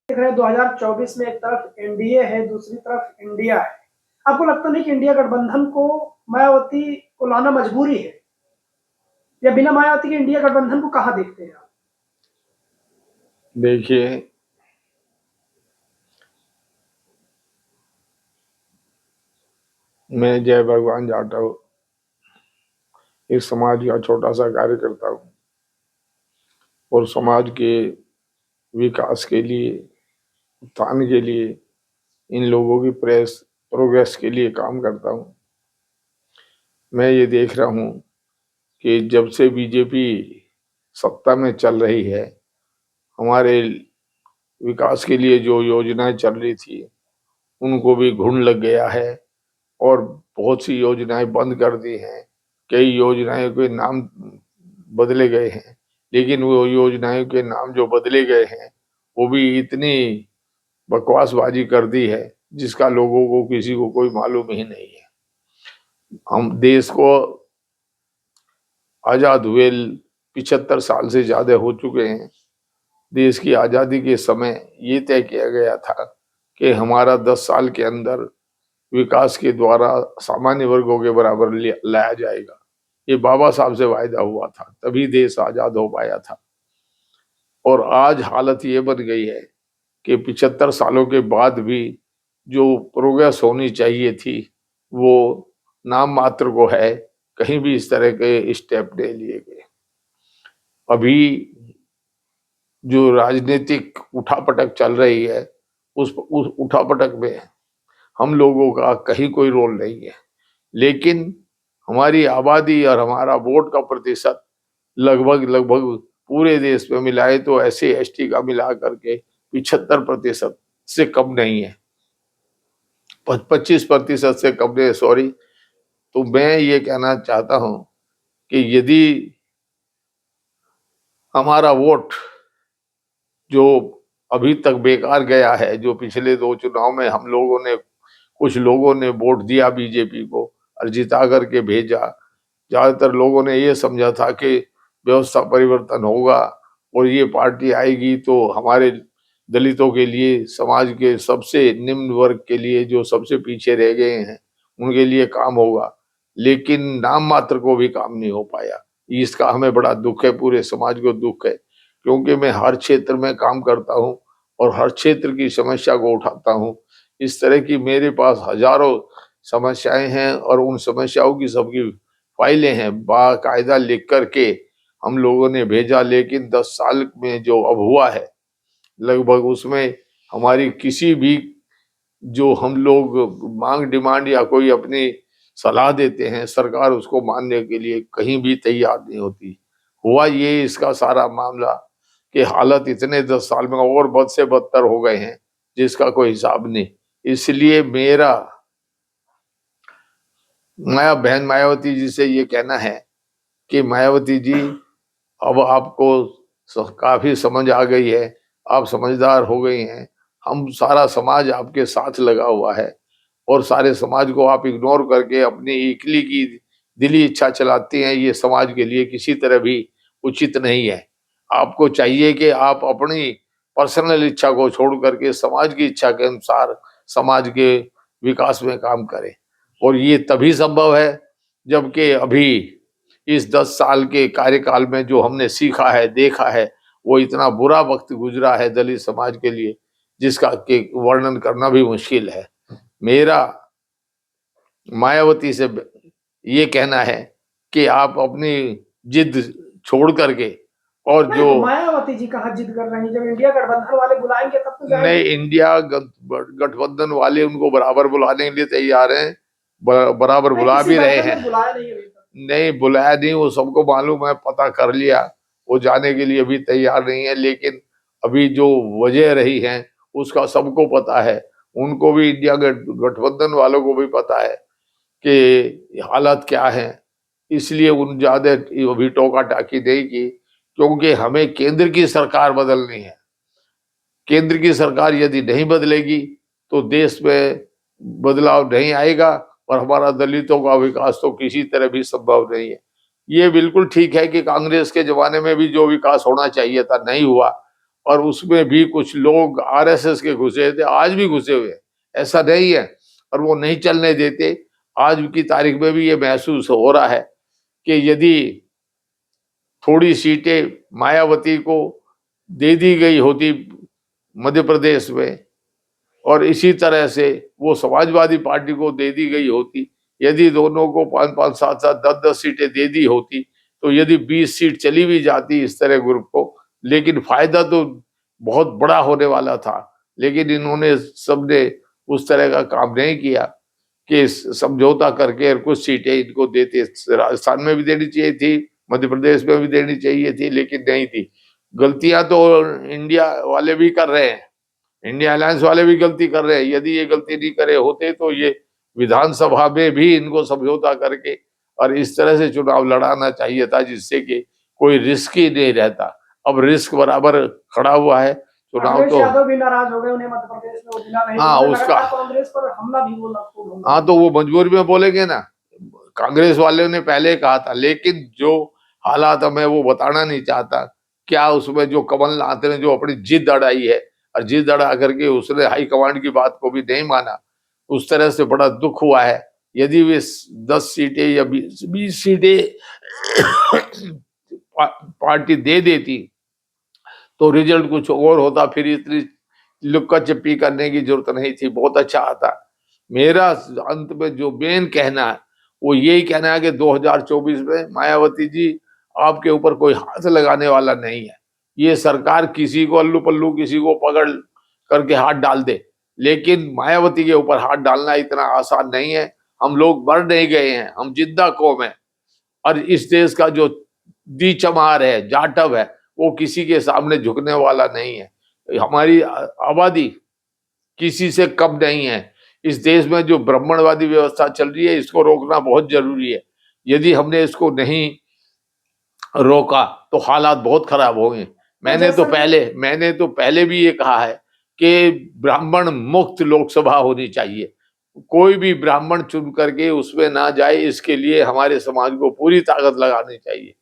देख रहे हैं 2024 में एक तरफ एनडीए है, दूसरी तरफ इंडिया है। आपको लगता नहीं कि इंडिया गठबंधन को मायावती को लाना मजबूरी है, या बिना मायावती के इंडिया गठबंधन को कहाँ देखते हैं आप? देखिए, मैं जय भगवान जाटा हूँ, एक समाज का छोटा सा कार्य करता हूँ और समाज के विकास के लिए, उत्थान के लिए, इन लोगों की प्रोग्रेस के लिए काम करता हूँ। मैं ये देख रहा हूँ कि जब से बीजेपी सत्ता में चल रही है, हमारे विकास के लिए जो योजनाएं चल रही थी उनको भी घुन लग गया है और बहुत सी योजनाएं बंद कर दी हैं। कई योजनाएं के नाम बदले गए हैं, लेकिन वो योजनाओं के नाम जो बदले गए हैं वो भी इतनी बकवासबाजी कर दी है जिसका लोगों को किसी को कोई मालूम ही नहीं है। हम देश को आजाद हुए 75 साल से ज्यादा हो चुके हैं। देश की आजादी के समय ये तय किया गया था कि हमारा 10 साल के अंदर विकास के द्वारा सामान्य वर्गों के बराबर लाया जाएगा। ये बाबा साहब से वायदा हुआ था, तभी देश आजाद हो पाया था। और आज हालत ये बन गई है कि 75 सालों के बाद भी जो प्रोग्रेस होनी चाहिए थी वो नाम मात्र को है। कहीं भी इस तरह के स्टेप नहीं लिए गए। अभी जो राजनीतिक उठापटक चल रही है उस उठापटक में हम लोगों का कहीं कोई रोल नहीं है, लेकिन हमारी आबादी और हमारा वोट का प्रतिशत लगभग पूरे देश में मिलाए तो ऐसे एसटी का मिला करके 75% से कम नहीं है, 25% से कम नहीं, सॉरी। तो मैं ये कहना चाहता हूं कि यदि हमारा वोट जो अभी तक बेकार गया है, जो पिछले 2 चुनाव में हम लोगों ने, कुछ लोगों ने वोट दिया बीजेपी को और जिता करके भेजा, ज्यादातर लोगों ने ये समझा था कि व्यवस्था परिवर्तन होगा और ये पार्टी आएगी तो हमारे दलितों के लिए, समाज के सबसे निम्न वर्ग के लिए जो सबसे पीछे रह गए हैं उनके लिए काम होगा, लेकिन नाम मात्र को भी काम नहीं हो पाया। इसका हमें बड़ा दुख है, पूरे समाज को दुख है, क्योंकि मैं हर क्षेत्र में काम करता हूँ और हर क्षेत्र की समस्या को उठाता हूँ। इस तरह की मेरे पास हजारों समस्याएं हैं और उन समस्याओं की सबकी फाइलें हैं, बाकायदा लिख करके हम लोगों ने भेजा। लेकिन 10 साल में जो अब हुआ है लगभग, उसमें हमारी किसी भी जो हम लोग मांग, डिमांड या कोई अपनी सलाह देते हैं, सरकार उसको मानने के लिए कहीं भी तैयार नहीं होती। हुआ ये इसका सारा मामला कि हालत इतने 10 साल में और बद से बदतर हो गए हैं जिसका कोई हिसाब नहीं। इसलिए मेरा बहन मायावती जी से ये कहना है कि मायावती जी, अब आपको काफी समझ आ गई है, आप समझदार हो गई हैं। हम सारा समाज आपके साथ लगा हुआ है और सारे समाज को आप इग्नोर करके अपनी इकली की दिली इच्छा चलाती हैं। ये समाज के लिए किसी तरह भी उचित नहीं है। आपको चाहिए कि आप अपनी पर्सनल इच्छा को छोड़ करके समाज की इच्छा के अनुसार समाज के विकास में काम करें, और ये तभी संभव है जबकि अभी इस 10 साल के कार्यकाल में जो हमने सीखा है, देखा है, वो इतना बुरा वक्त गुजरा है दलित समाज के लिए जिसका के वर्णन करना भी मुश्किल है। मेरा मायावती से ये कहना है कि आप अपनी जिद छोड़ करके, और नहीं, जो मायावती जी कहाँ जिद कर रही हैं? जब इंडिया गठबंधन वाले बुलाएंगे तब तो नहीं, जाएंगे। इंडिया गठबंधन वाले उनको बराबर बुलाने के लिए तैयार हैं, बराबर नहीं, बुला किसी भी रहे बैठक हैं। में बुलाया नहीं अभी तक। नहीं बुलाया नहीं, वो सबको मालूम है, पता कर लिया। वो जाने के लिए अभी तैयार नहीं है, लेकिन अभी जो वजह रही है उसका सबको पता है। उनको भी, इंडिया गठबंधन वालों को भी पता है कि हालात क्या है। इसलिए उन ज्यादा अभी टोका टाकी नहीं की, क्योंकि हमें केंद्र की सरकार बदलनी है। केंद्र की सरकार यदि नहीं बदलेगी तो देश में बदलाव नहीं आएगा और हमारा दलितों का विकास तो किसी तरह भी संभव नहीं है। ये बिल्कुल ठीक है कि कांग्रेस के जमाने में भी जो विकास होना चाहिए था नहीं हुआ, और उसमें भी कुछ लोग आरएसएस के घुसे थे, आज भी घुसे हुए हैं, ऐसा नहीं है, और वो नहीं चलने देते। आज की तारीख में भी ये महसूस हो रहा है कि यदि थोड़ी सीटें मायावती को दे दी गई होती मध्य प्रदेश में, और इसी तरह से वो समाजवादी पार्टी को दे दी गई होती, यदि दोनों को 5-5, 7-7, 10-10 सीटें दे दी होती, तो यदि 20 सीट चली भी जाती इस तरह ग्रुप को, लेकिन फायदा तो बहुत बड़ा होने वाला था। लेकिन इन्होंने सबने उस तरह का काम नहीं किया कि समझौता करके और कुछ सीटें इनको देते। राजस्थान में भी देनी चाहिए थी, मध्य प्रदेश में भी देनी चाहिए थी, लेकिन नहीं थी। गलतियां तो इंडिया वाले भी कर रहे हैं, इंडिया अलायंस वाले भी गलती कर रहे हैं। यदि ये गलती नहीं करे होते तो ये विधानसभा में भी इनको समझौता करके और इस तरह से चुनाव लड़ाना चाहिए था, जिससे कि कोई रिस्क ही नहीं रहता। अब रिस्क बराबर खड़ा हुआ है। चुनाव अखिलेश तो यादव भी नाराज हो गए, उन्हें मध्य प्रदेश में वो जिला नहीं हाँ, मिला, उसका लगातार कांग्रेस पर हमला भी वो लगभग हाँ, तो वो मजबूरी में बोलेंगे ना। कांग्रेस वाले ने पहले कहा था, लेकिन जो हालात हमें वो बताना नहीं चाहता। क्या उसमें जो कमलनाथ ने जो अपनी जिद अड़ाई है, और जिद अड़ा करके उसने हाई कमांड की बात को भी नहीं माना, उस तरह से बड़ा दुख हुआ है। यदि वे 10 सीटें या 20 सीटें पार्टी दे देती तो रिजल्ट कुछ और होता, फिर इतनी लुक्का छिपी करने की जरूरत नहीं थी, बहुत अच्छा आता। मेरा अंत में जो मेन कहना है वो यही कहना है कि 2024 में मायावती जी आपके ऊपर कोई हाथ लगाने वाला नहीं है। ये सरकार किसी को अल्लू पल्लू किसी को पकड़ करके हाथ डाल दे, लेकिन मायावती के ऊपर हाथ डालना इतना आसान नहीं है। हम लोग मर नहीं गए हैं, हम जिंदा कौम है, और इस देश का जो दी चमार है, जाटव है, वो किसी के सामने झुकने वाला नहीं है। हमारी आबादी किसी से कम नहीं है। इस देश में जो ब्राह्मणवादी व्यवस्था चल रही है, इसको रोकना बहुत जरूरी है। यदि हमने इसको नहीं रोका तो हालात बहुत खराब होंगे। मैंने तो पहले भी ये कहा है कि ब्राह्मण मुक्त लोकसभा होनी चाहिए। कोई भी ब्राह्मण चुन करके उसमें ना जाए, इसके लिए हमारे समाज को पूरी ताकत लगानी चाहिए।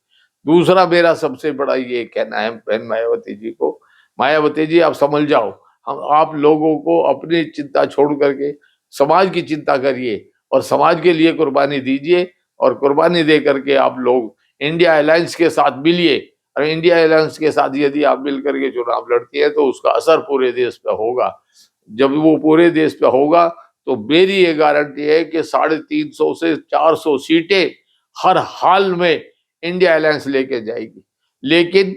दूसरा मेरा सबसे बड़ा ये कहना है बहन मायावती जी को, मायावती जी आप समझ जाओ, हम आप लोगों को अपनी चिंता छोड़ करके समाज की चिंता करिए और समाज के लिए कुर्बानी दीजिए, और कुर्बानी दे करके आप लोग इंडिया अलायंस के साथ मिलिए। और इंडिया अलायंस के साथ यदि आप मिल करके चुनाव लड़ती है तो उसका असर पूरे देश पे होगा। जब वो पूरे देश पे होगा तो मेरी ये गारंटी है कि 350 से 400 सीटें हर हाल में इंडिया अलायंस लेके जाएगी। लेकिन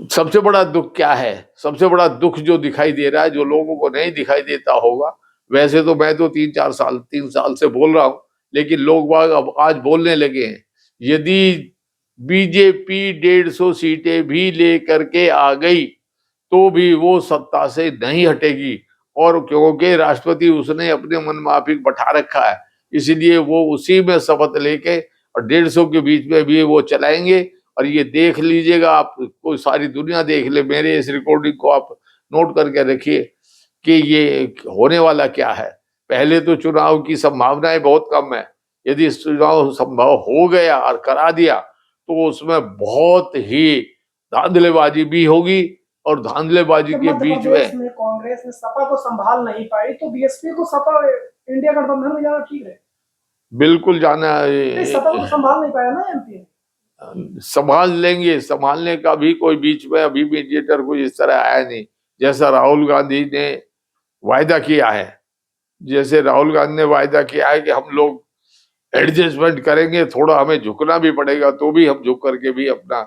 सबसे बड़ा दुख क्या है, सबसे बड़ा दुख जो दिखाई दे रहा है, जो लोगों को नहीं दिखाई देता होगा, वैसे तो मैं तो 3 साल से बोल रहा हूं, लेकिन लोग बाग अब आज बोलने लगे हैं। यदि बीजेपी 150 सीटें भी लेकर के आ गई तो भी वो सत्ता से नहीं हटेगी, और क्योंकि राष्ट्रपति उसने अपने मन माफिक बैठा रखा है, इसलिए वो उसी में शपथ लेके और 150 के बीच में भी वो चलाएंगे। और ये देख लीजिएगा, आप कोई सारी दुनिया देख ले, मेरे इस रिकॉर्डिंग को आप नोट करके रखिए कि ये होने वाला क्या है। पहले तो चुनाव की संभावनाएं बहुत कम है, यदि चुनाव संभव हो गया और करा दिया तो उसमें बहुत ही धांधलेबाजी भी होगी, और धांधलेबाजी के बीच में कांग्रेस ने सपा को संभाल नहीं पाई तो बीएसपी को सपा इंडिया गठबंधन में जाना ठीक है। बिल्कुल जाना, सपा को संभाल नहीं पाया ना एमपी। संभाल लेंगे, संभालने का भी कोई बीच में अभी मीडिएटर कोई इस तरह आया नहीं, जैसा राहुल गांधी ने वायदा किया है। जैसे राहुल गांधी ने वायदा किया है कि हम लोग एडजस्टमेंट करेंगे, थोड़ा हमें झुकना भी पड़ेगा तो भी हम झुक करके भी अपना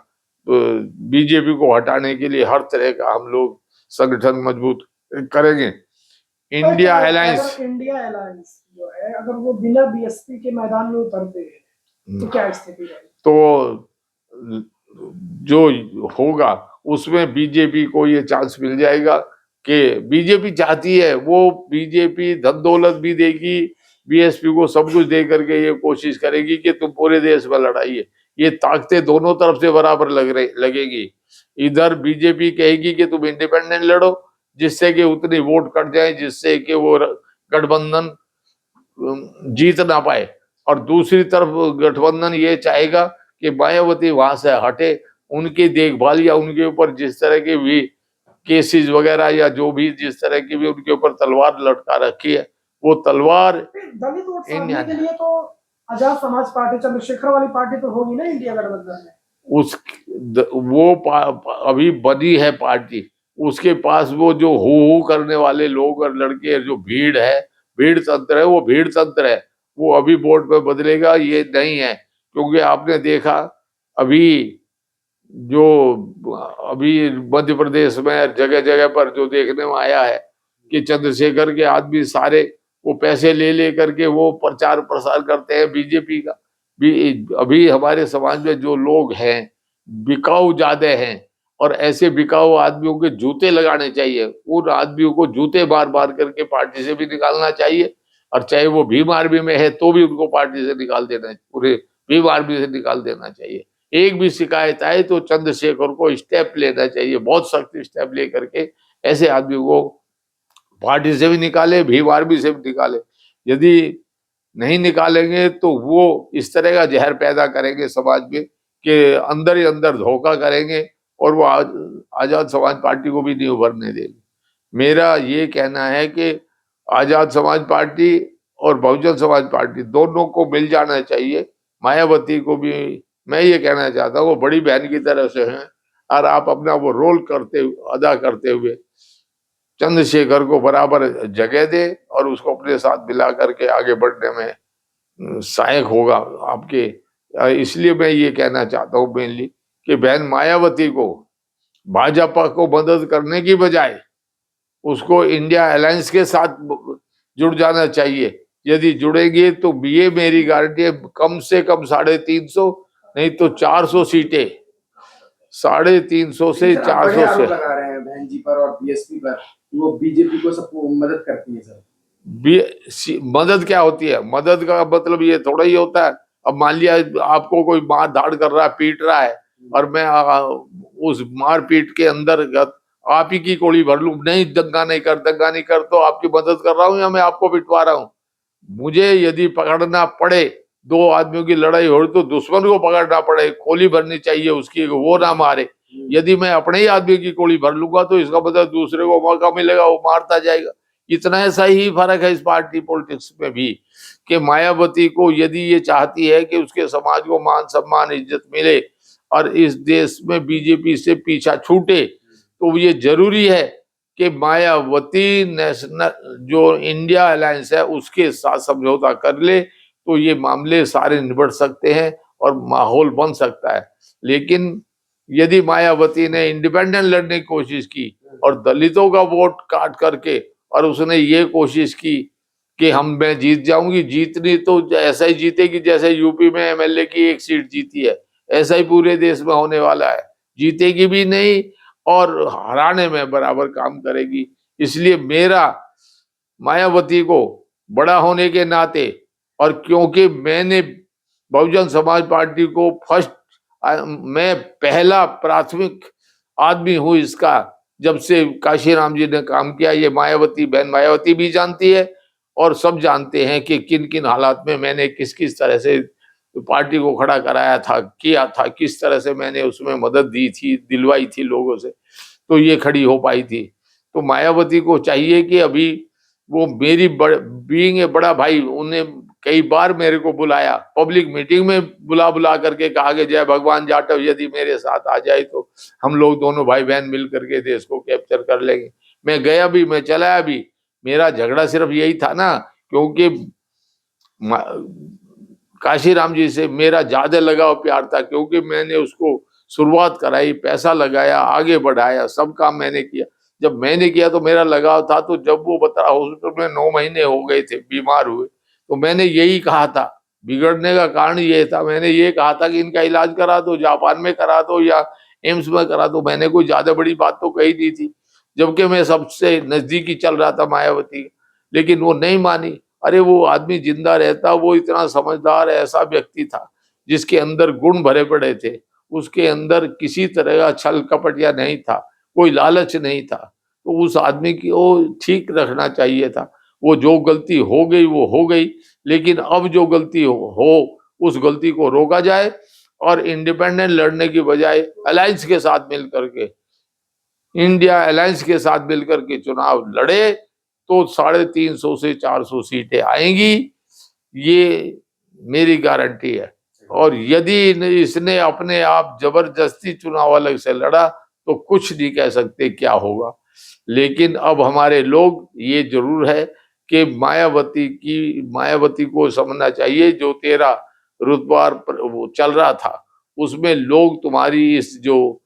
बीजेपी को हटाने के लिए हर तरह का हम लोग संगठन मजबूत करेंगे। इंडिया अलायंस जो है, अगर वो बिना बीएसपी के मैदान में उतरते हैं तो क्या स्थिति है? तो जो होगा उसमें बीजेपी को ये चांस मिल जाएगा कि बीजेपी चाहती है, वो बीजेपी धन दौलत भी देगी, बीएसपी को सब कुछ दे करके ये कोशिश करेगी कि तुम पूरे देश में लड़ाइए। ये ताकतें दोनों तरफ से बराबर लगेगी। इधर बीजेपी कहेगी कि तुम इंडिपेंडेंट लड़ो, जिससे कि उतनी वोट कट जाए जिससे कि वो गठबंधन जीत ना पाए, और दूसरी तरफ गठबंधन ये चाहेगा कि मायावती वहां से हटे उनकी देखभाल या उनके ऊपर जिस तरह के भी केसेस वगैरह या जो भी जिस तरह की भी उनके ऊपर तलवार लटका रखी है, वो तलवार दलित वोट इंडिया साधने के लिए तो आजाद समाज पार्टी, चंद्रशेखर वाली पार्टी तो होगी ना इंडिया गठबंधन में। उस अभी बनी है पार्टी, उसके पास वो जो हो करने वाले लोग और लड़के, जो भीड़ है, भीड़ तंत्र है, वो भीड़ तंत्र है, वो अभी वोट पे बदलेगा ये नहीं है। क्योंकि आपने देखा अभी जो अभी मध्य प्रदेश में जगह जगह पर जो देखने में आया है कि चंद्रशेखर के आदमी सारे वो पैसे ले ले करके वो प्रचार प्रसार करते हैं बीजेपी का भी। अभी हमारे समाज में जो लोग हैं बिकाऊ ज्यादा हैं, और ऐसे बिकाऊ आदमियों के जूते लगाने चाहिए, उन आदमियों को जूते मार मार करके पार्टी से भी निकालना चाहिए, और चाहे वो भीम आर्मी में है तो भी उनको पार्टी से निकाल देना, पूरे भीम आर्मी से निकाल देना चाहिए। एक भी शिकायत आए तो चंद्रशेखर को स्टेप लेना चाहिए, बहुत सख्त स्टेप लेकर के ऐसे आदमी को पार्टी से भी निकाले, भीम आर्मी से भी निकाले। यदि नहीं निकालेंगे तो वो इस तरह का जहर पैदा करेंगे समाज में कि अंदर ही अंदर धोखा करेंगे, और वो आजाद समाज पार्टी को भी नहीं उभरने देंगे। मेरा ये कहना है कि आजाद समाज पार्टी और बहुजन समाज पार्टी दोनों को मिल जाना चाहिए। मायावती को भी मैं ये कहना चाहता हूँ वो बड़ी बहन की तरह से हैं, और आप अपना वो रोल अदा करते हुए चंद्रशेखर को बराबर जगह दे और उसको अपने साथ मिला करके आगे बढ़ने में सहायक होगा आपके। इसलिए मैं ये कहना चाहता हूँ मेनली कि बहन मायावती को भाजपा को मदद करने की बजाय उसको इंडिया अलायंस के साथ जुड़ जाना चाहिए। यदि जुड़ेंगे तो ये मेरी गारंटी है, कम से कम 350 नहीं तो 400 सीटें, 350 से 400 से लगा रहे हैं बहन जी पर और बीएसपी पर, वो बीजेपी को सब मदद करती है सर। मदद क्या होती है? मदद का मतलब ये थोड़ा ही होता है। अब मान लिया आपको कोई मार धाड़ कर रहा है, पीट रहा है, और मैं उस मार पीट के अंतर्गत आप ही की कोड़ी भर लूं, नहीं दंगा नहीं कर तो आपकी मदद कर रहा हूं या मैं आपको पिटवा रहा हूं? मुझे यदि पकड़ना पड़े, दो आदमियों की लड़ाई हो तो दुश्मन को पकड़ना पड़े, गोली भरनी चाहिए उसकी, वो ना मारे। यदि मैं अपने ही आदमी की गोली भर लूंगा तो इसका मतलब दूसरे को मौका मिलेगा, वो मारता जाएगा। इतना ऐसा ही फर्क है इस पार्टी पॉलिटिक्स में भी कि मायावती को यदि ये चाहती है कि उसके समाज को मान सम्मान इज्जत मिले और इस देश में बीजेपी से पीछा छूटे, तो ये जरूरी है कि मायावती नेशनल जो इंडिया अलायंस है उसके साथ समझौता कर ले, तो ये मामले सारे निबट सकते हैं और माहौल बन सकता है। लेकिन यदि मायावती ने इंडिपेंडेंट लड़ने की कोशिश की और दलितों का वोट काट करके और उसने ये कोशिश की कि मैं जीत जाऊंगी, जीतनी तो ऐसा ही जीतेगी जैसे यूपी में एमएलए की एक सीट जीती है, ऐसा ही पूरे देश में होने वाला है। जीतेगी भी नहीं और हराने में बराबर काम करेगी। इसलिए मेरा मायावती को बड़ा होने के नाते, और क्योंकि मैंने बहुजन समाज पार्टी को मैं पहला प्राथमिक आदमी हूं इसका, जब से काशीराम जी ने काम किया, ये मायावती बहन मायावती भी जानती है और सब जानते हैं कि किन किन हालात में मैंने किस किस तरह से पार्टी को खड़ा कराया था, किया था, किस तरह से मैंने उसमें मदद दी थी, दिलवाई थी लोगों से, तो ये खड़ी हो पाई थी। तो मायावती को चाहिए कि अभी वो मेरी बीइंग ए बड़ा भाई, उन्हें कई बार मेरे को बुलाया, पब्लिक मीटिंग में बुला करके कहा कि जय भगवान जाटव यदि मेरे साथ आ जाए तो हम लोग दोनों भाई बहन मिल करके देश को कैप्चर कर लेंगे। मैं गया भी, मैं चलाया भी। मेरा झगड़ा सिर्फ यही था ना, क्योंकि काशीराम जी से मेरा ज्यादा लगाव प्यार था, क्योंकि मैंने उसको शुरुआत कराई, पैसा लगाया, आगे बढ़ाया, सब काम मैंने किया। जब मैंने किया तो मेरा लगाव था। तो जब वो बता हॉस्पिटल में 9 महीने हो गए थे, बीमार हुए, तो मैंने यही कहा था, बिगड़ने का कारण ये था, मैंने ये कहा था कि इनका इलाज करा दो, जापान में करा दो या एम्स में करा दो। मैंने कोई ज्यादा बड़ी बात तो कही दी थी, जबकि मैं सबसे नजदीकी चल रहा था मायावती, लेकिन वो नहीं मानी। अरे वो आदमी जिंदा रहता, वो इतना समझदार ऐसा व्यक्ति था जिसके अंदर गुण भरे पड़े थे, उसके अंदर किसी तरह का छल कपट या नहीं था, कोई लालच नहीं था। तो उस आदमी की वो ठीक रखना चाहिए था। वो जो गलती हो गई वो हो गई, लेकिन अब जो गलती हो उस गलती को रोका जाए और इंडिपेंडेंट लड़ने की बजाय अलायंस के साथ मिलकर के, इंडिया अलायंस के साथ मिलकर के चुनाव लड़े तो 350 से 400 सीटें आएंगी, ये मेरी गारंटी है। और यदि इसने अपने आप जबरदस्ती चुनाव अलग से लड़ा तो कुछ नहीं कह सकते क्या होगा। लेकिन अब हमारे लोग, ये जरूर है कि मायावती को समझना चाहिए, जो तेरा रुतबार वो चल रहा था उसमें लोग तुम्हारी इस जो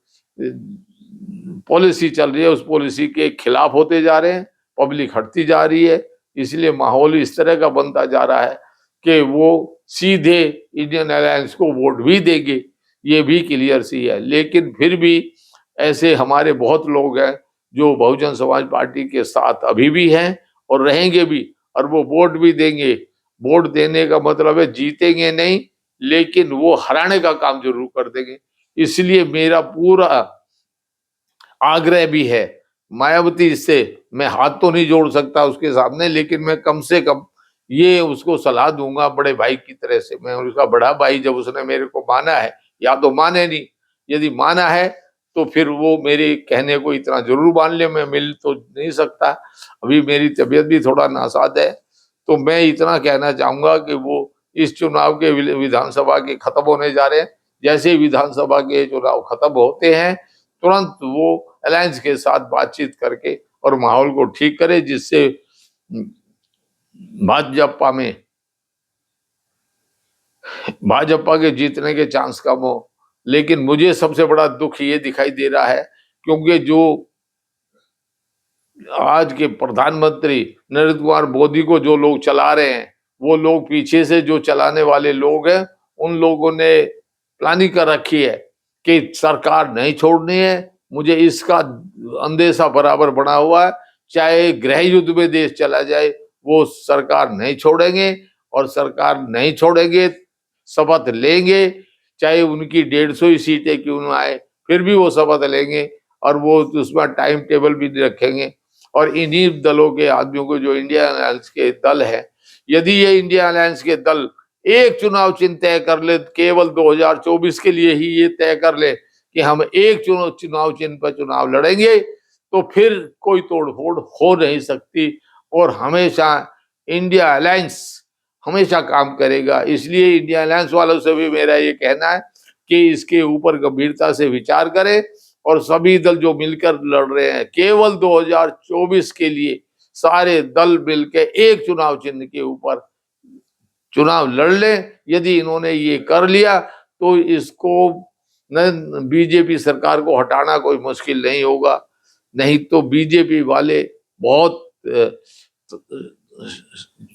पॉलिसी चल रही है उस पॉलिसी के खिलाफ होते जा रहे हैं, पब्लिक हटती जा रही है। इसलिए माहौल इस तरह का बनता जा रहा है कि वो सीधे इंडियन अलायंस को वोट भी देंगे, ये भी क्लियर सी है। लेकिन फिर भी ऐसे हमारे बहुत लोग हैं जो बहुजन समाज पार्टी के साथ अभी भी हैं और रहेंगे भी, और वो वोट भी देंगे। वोट देने का मतलब है जीतेंगे नहीं, लेकिन वो हराने का काम जरूर कर देंगे। इसलिए मेरा पूरा आग्रह भी है, मायावती से मैं हाथ तो नहीं जोड़ सकता उसके सामने, लेकिन मैं कम से कम ये उसको सलाह दूंगा बड़े भाई की तरह से। मैं उसका बड़ा भाई, जब उसने मेरे को माना है, या तो माने नहीं, यदि माना है तो फिर वो मेरे कहने को इतना जरूर मान ले। मैं मिल तो नहीं सकता, अभी मेरी तबीयत भी थोड़ा नासाज है, तो मैं इतना कहना चाहूंगा कि वो इस चुनाव के विधानसभा के खत्म होने जा रहे हैं, जैसे ही विधानसभा के चुनाव खत्म होते हैं तुरंत वो अलायंस के साथ बातचीत करके और माहौल को ठीक करे, जिससे भाजपा के जीतने के चांस कम हो। लेकिन मुझे सबसे बड़ा दुख ये दिखाई दे रहा है, क्योंकि जो आज के प्रधानमंत्री नरेंद्र कुमार मोदी को जो लोग चला रहे हैं, वो लोग पीछे से जो चलाने वाले लोग हैं, उन लोगों ने प्लानिंग कर रखी है कि सरकार नहीं छोड़नी है। मुझे इसका अंदेशा बराबर बना हुआ है, चाहे गृह युद्ध में देश चला जाए वो सरकार नहीं छोड़ेंगे, और सरकार नहीं छोड़ेंगे, शपथ लेंगे, चाहे उनकी 150 सीटें क्यों ना आए फिर भी वो शपथ लेंगे, और वो उसमें टाइम टेबल भी रखेंगे। और इन्हीं दलों के आदमियों को, जो इंडिया अलायंस के दल है, यदि ये इंडिया अलायंस के दल एक चुनाव चिन्ह तय कर ले, केवल 2024 के लिए ही ये तय कर ले कि हम एक चुनाव चिन्ह पर चुनाव लड़ेंगे, तो फिर कोई तोड़फोड़ हो नहीं सकती, और हमेशा इंडिया अलायंस हमेशा काम करेगा। इसलिए इंडिया अलायंस वालों से भी मेरा ये कहना है कि इसके ऊपर गंभीरता से विचार करें, और सभी दल जो मिलकर लड़ रहे हैं, केवल 2024 के लिए सारे दल मिलकर एक चुनाव चिन्ह के ऊपर चुनाव लड़ ले। यदि इन्होंने ये कर लिया तो इसको बीजेपी सरकार को हटाना कोई मुश्किल नहीं होगा। नहीं तो बीजेपी वाले बहुत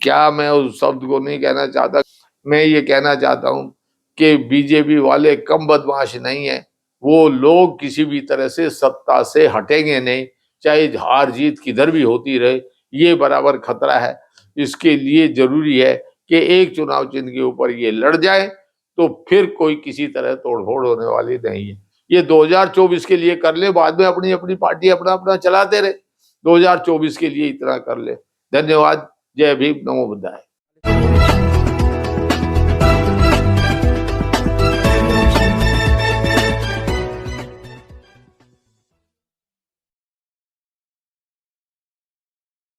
क्या, मैं उस शब्द को नहीं कहना चाहता, मैं ये कहना चाहता हूं कि बीजेपी वाले कम बदमाश नहीं है। वो लोग किसी भी तरह से सत्ता से हटेंगे नहीं, चाहे हार जीत किधर भी होती रहे, ये बराबर खतरा है। इसके लिए जरूरी है कि एक चुनाव चिन्ह के ऊपर ये लड़ जाए, तो फिर कोई किसी तरह तोड़फोड़ होने वाली नहीं है। ये 2024 के लिए कर ले, बाद में अपनी अपनी पार्टी अपना अपना चलाते रहे। 2024 के लिए इतना कर ले। धन्यवाद। जय भीम, नमो बुद्धाय।